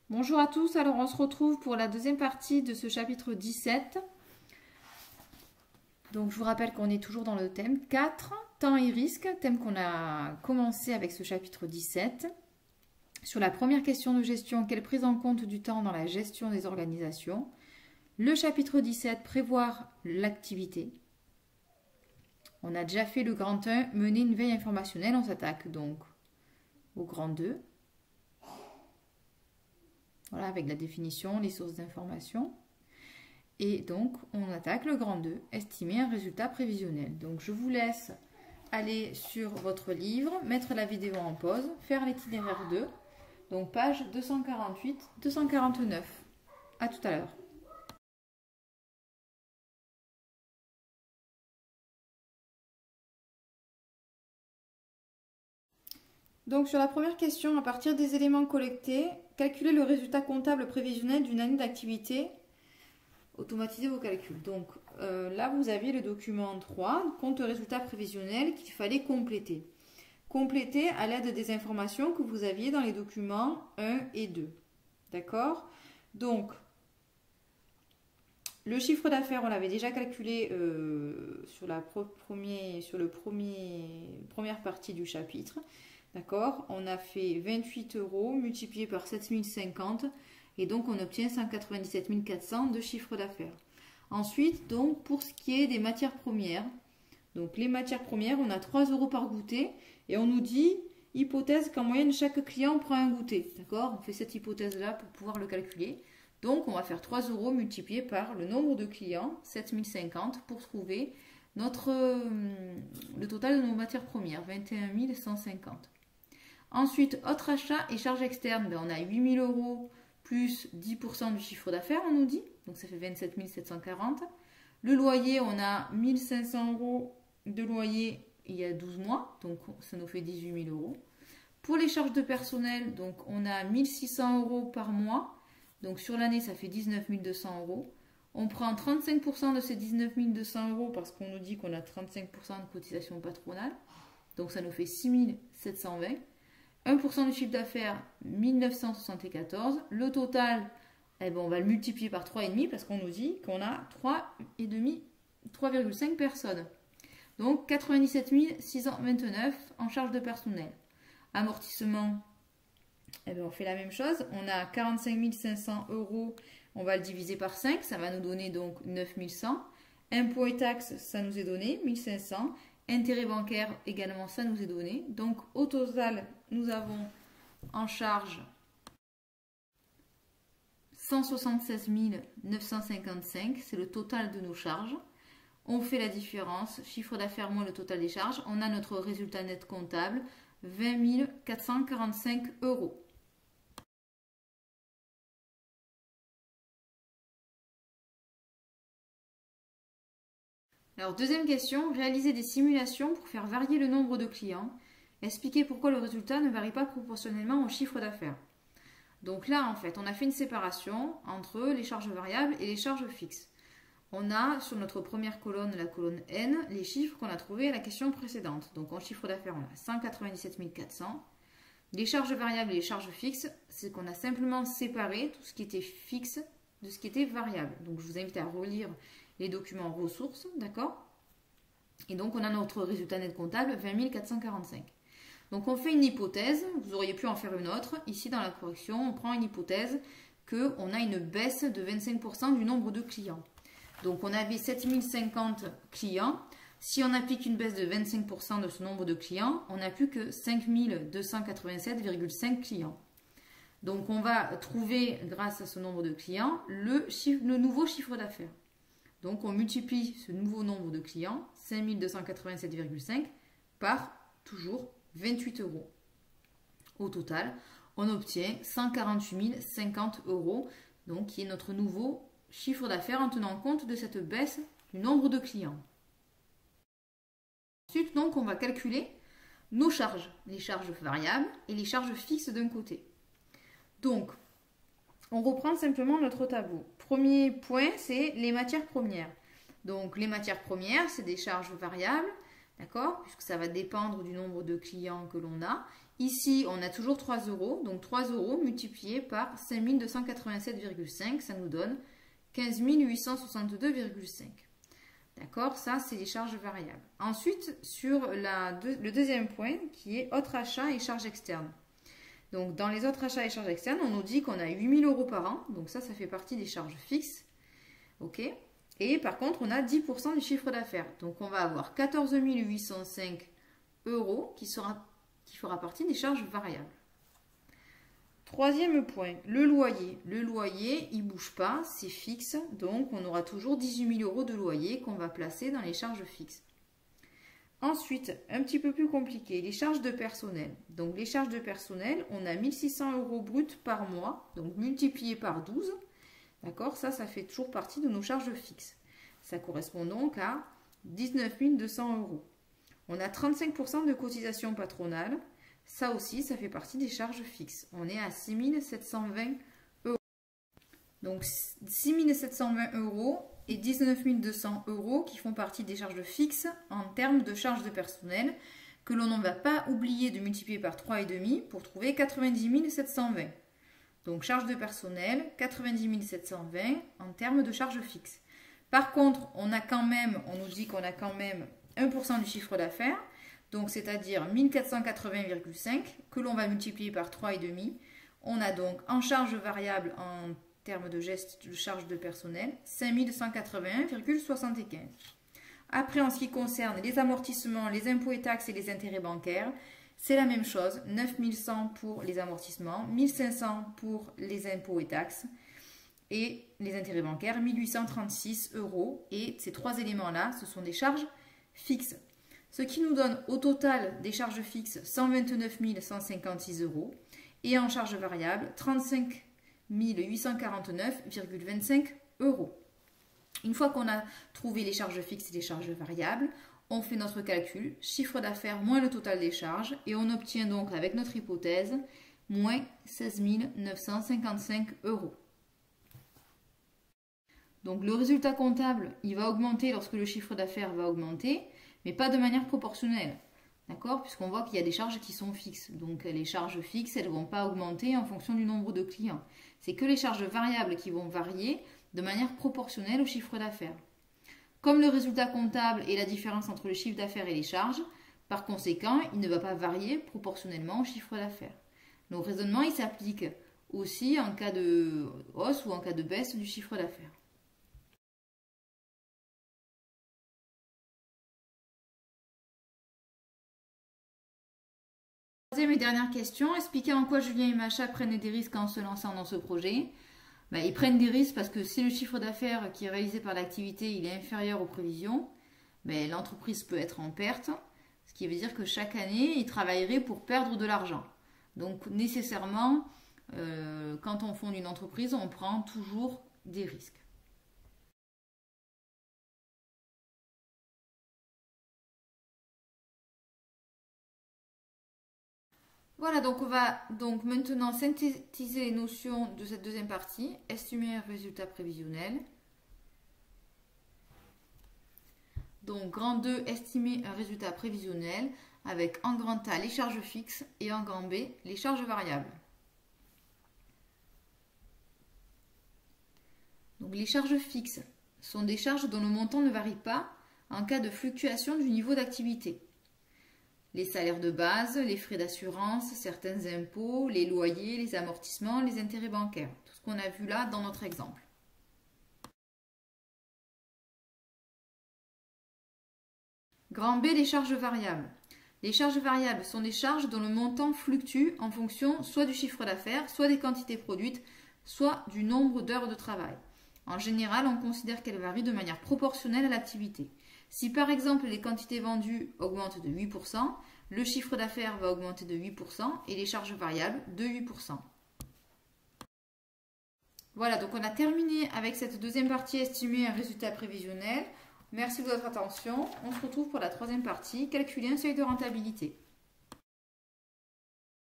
Bonjour à tous, alors on se retrouve pour la deuxième partie de ce chapitre 17. Donc je vous rappelle qu'on est toujours dans le thème 4, temps et risque, thème qu'on a commencé avec ce chapitre 17. Sur la première question de gestion, quelle prise en compte du temps dans la gestion des organisations? Le chapitre 17, prévoir l'activité. On a déjà fait le grand 1, mener une veille informationnelle, on s'attaque donc au grand 2. Voilà, avec la définition, les sources d'information. Et donc, on attaque le grand 2, estimer un résultat prévisionnel. Donc, je vous laisse aller sur votre livre, mettre la vidéo en pause, faire l'itinéraire 2. Donc, page 248-249. À tout à l'heure. Donc, sur la première question, à partir des éléments collectés, calculez le résultat comptable prévisionnel d'une année d'activité. Automatiser vos calculs. Donc là, vous aviez le document 3, compte résultat prévisionnel qu'il fallait compléter. Compléter à l'aide des informations que vous aviez dans les documents 1 et 2. D'accord? Donc, le chiffre d'affaires, on l'avait déjà calculé sur la première partie du chapitre. D'accord? On a fait 28 € multiplié par 7050. Et donc, on obtient 197 400 de chiffre d'affaires. Ensuite, donc, pour ce qui est des matières premières, donc les matières premières, on a 3 € par goûter. Et on nous dit, hypothèse qu'en moyenne, chaque client prend un goûter. D'accord? On fait cette hypothèse-là pour pouvoir le calculer. Donc, on va faire 3 € multiplié par le nombre de clients, 7050, pour trouver le total de nos matières premières, 21 150. Ensuite, autres achats et charges externes, on a 8 000 € plus 10% du chiffre d'affaires, on nous dit. Donc, ça fait 27 740. Le loyer, on a 1500 € de loyer il y a 12 mois. Donc, ça nous fait 18 000 €. Pour les charges de personnel, donc, on a 1600 € par mois. Donc, sur l'année, ça fait 19 200 €. On prend 35% de ces 19 200 € parce qu'on nous dit qu'on a 35% de cotisation patronale. Donc, ça nous fait 6 720. 1% du chiffre d'affaires, 1974. Le total, on va le multiplier par 3,5 parce qu'on nous dit qu'on a 3,5 personnes. Donc 97 629 en charge de personnel. Amortissement, on fait la même chose. On a 45 500 €, on va le diviser par 5, ça va nous donner donc 9 100. Impôts et taxes, ça nous est donné, 1500. Intérêt bancaire, également, ça nous est donné. Donc, au total, nous avons en charge 176 955. C'est le total de nos charges. On fait la différence. Chiffre d'affaires moins le total des charges. On a notre résultat net comptable, 20 445 €. Alors, deuxième question, réaliser des simulations pour faire varier le nombre de clients. Expliquer pourquoi le résultat ne varie pas proportionnellement au chiffre d'affaires. Donc là, en fait, on a fait une séparation entre les charges variables et les charges fixes. On a sur notre première colonne, la colonne N, les chiffres qu'on a trouvés à la question précédente. Donc en chiffre d'affaires, on a 197 400. Les charges variables et les charges fixes, c'est qu'on a simplement séparé tout ce qui était fixe de ce qui était variable. Donc je vous invite à relire les documents ressources, d'accord? Et donc, on a notre résultat net comptable, 20 445. Donc, on fait une hypothèse. Vous auriez pu en faire une autre. Ici, dans la correction, on prend une hypothèse qu'on a une baisse de 25% du nombre de clients. Donc, on avait 7050 clients. Si on applique une baisse de 25% de ce nombre de clients, on n'a plus que 5287,5 clients. Donc, on va trouver, grâce à ce nombre de clients, le nouveau chiffre d'affaires. Donc, on multiplie ce nouveau nombre de clients, 5287,5, par toujours 28 €. Au total, on obtient 148 050 €, donc qui est notre nouveau chiffre d'affaires en tenant compte de cette baisse du nombre de clients. Ensuite, donc, on va calculer nos charges, les charges variables et les charges fixes d'un côté. Donc, on reprend simplement notre tableau. Premier point, c'est les matières premières. Donc, les matières premières, c'est des charges variables, d'accord, puisque ça va dépendre du nombre de clients que l'on a. Ici, on a toujours 3 euros, donc 3 euros multiplié par 5287,5, ça nous donne 15 862,5. D'accord, ça c'est les charges variables. Ensuite, sur le deuxième point qui est autres achats et charges externes. Donc dans les autres achats et charges externes, on nous dit qu'on a 8 000 euros par an, donc ça fait partie des charges fixes. Ok. Et par contre, on a 10% du chiffre d'affaires. Donc on va avoir 14 805 euros qui fera partie des charges variables. Troisième point, le loyer. Le loyer, il ne bouge pas, c'est fixe. Donc, on aura toujours 18 000 euros de loyer qu'on va placer dans les charges fixes. Ensuite, un petit peu plus compliqué, les charges de personnel. Donc, les charges de personnel, on a 1 600 euros bruts par mois, donc multiplié par 12. D'accord, ça fait toujours partie de nos charges fixes. Ça correspond donc à 19 200 euros. On a 35% de cotisation patronale. Ça aussi, ça fait partie des charges fixes. On est à 6 720 euros. Donc 6 720 euros et 19 200 euros qui font partie des charges fixes en termes de charges de personnel que l'on ne va pas oublier de multiplier par 3,5 pour trouver 90 720. Donc charges de personnel, 90 720 en termes de charges fixes. Par contre, on nous dit qu'on a quand même 1% du chiffre d'affaires. Donc, c'est-à-dire 1480,5 que l'on va multiplier par 3,5. On a donc en charge variable en termes de charge de personnel 5181,75. Après, en ce qui concerne les amortissements, les impôts et taxes et les intérêts bancaires, c'est la même chose. 9100 pour les amortissements, 1500 pour les impôts et taxes et les intérêts bancaires, 1836 euros. Et ces trois éléments-là, ce sont des charges fixes. Ce qui nous donne au total des charges fixes 129 156 euros et en charges variables 35 849,25 euros. Une fois qu'on a trouvé les charges fixes et les charges variables, on fait notre calcul, chiffre d'affaires moins le total des charges et on obtient donc avec notre hypothèse moins 16 955 euros. Donc le résultat comptable, il va augmenter lorsque le chiffre d'affaires va augmenter, mais pas de manière proportionnelle, d'accord? Puisqu'on voit qu'il y a des charges qui sont fixes. Donc les charges fixes, elles ne vont pas augmenter en fonction du nombre de clients. C'est que les charges variables qui vont varier de manière proportionnelle au chiffre d'affaires. Comme le résultat comptable est la différence entre le chiffre d'affaires et les charges, par conséquent, il ne va pas varier proportionnellement au chiffre d'affaires. Le raisonnement, il s'applique aussi en cas de hausse ou en cas de baisse du chiffre d'affaires. Troisième et dernière question, expliquez en quoi Julien et Macha prennent des risques en se lançant dans ce projet. Ils prennent des risques parce que si le chiffre d'affaires qui est réalisé par l'activité il est inférieur aux prévisions, l'entreprise peut être en perte, ce qui veut dire que chaque année, ils travailleraient pour perdre de l'argent. Donc nécessairement, quand on fonde une entreprise, on prend toujours des risques. Voilà, donc on va maintenant synthétiser les notions de cette deuxième partie, estimer un résultat prévisionnel. Donc grand 2, estimer un résultat prévisionnel avec en grand A les charges fixes et en grand B les charges variables. Donc les charges fixes sont des charges dont le montant ne varie pas en cas de fluctuation du niveau d'activité. Les salaires de base, les frais d'assurance, certains impôts, les loyers, les amortissements, les intérêts bancaires. Tout ce qu'on a vu là dans notre exemple. Grand B, les charges variables. Les charges variables sont des charges dont le montant fluctue en fonction soit du chiffre d'affaires, soit des quantités produites, soit du nombre d'heures de travail. En général, on considère qu'elles varient de manière proportionnelle à l'activité. Si par exemple les quantités vendues augmentent de 8%, le chiffre d'affaires va augmenter de 8% et les charges variables de 8%. Voilà, donc on a terminé avec cette deuxième partie, estimer un résultat prévisionnel. Merci de votre attention. On se retrouve pour la troisième partie, calculer un seuil de rentabilité.